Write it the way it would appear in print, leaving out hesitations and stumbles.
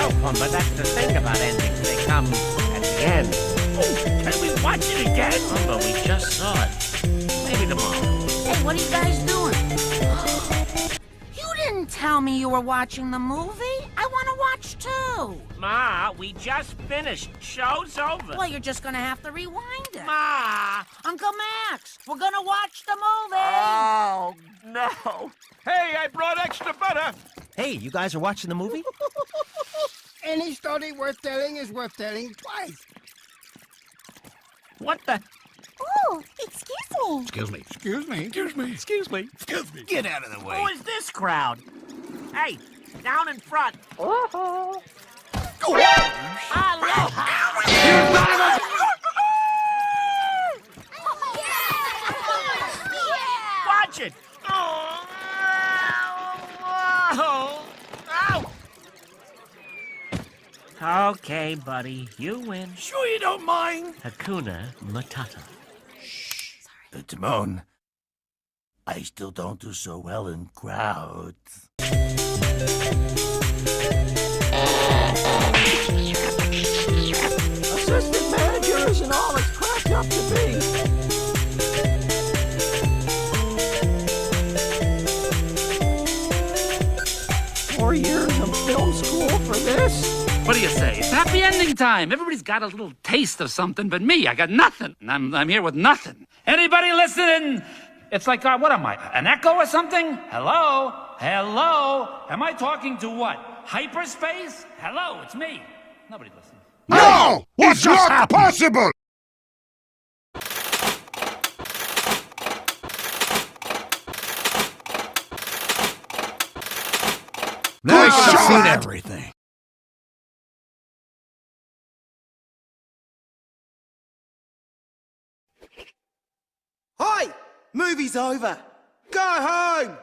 Well, Pumba, that's the thing about endings. They come at the end. Oh, can we watch it again? Pumba, we just saw it. Maybe tomorrow. Hey, what are you guys doing? You didn't tell me you were watching the movie. I want to watch too. Ma, we just finished. Show's over. Well, you're just gonna have to rewind it. Ma! Uncle Max, we're gonna watch the movie. Oh, no. Hey, I brought extra butter. Hey, you guys are watching the movie? Any story worth telling is worth telling twice. What the? Oh, excuse me. Excuse me. Excuse me. Excuse me. Excuse me. Excuse me. Get out of the way. Who is this crowd? Hey, down in front. Oh. Ah, look. Watch it. Oh. Ow. Okay, buddy, you win. Sure you don't mind? Hakuna Matata. Timon, I still don't do so well in crowds. Assistant manager isn't all it's cracked up to be. 4 years of film school for this? What do you say? It's happy ending time. Everybody's got a little taste of something, but me, I got nothing. I'm here with nothing. Anybody listening? It's like, what am I? An echo or something? Hello? Hello? Am I talking to what? Hyperspace? Hello, it's me. Nobody listens. No! It's not possible! Nice Good shot! shot. Everything. Hi! Movie's over. Go home!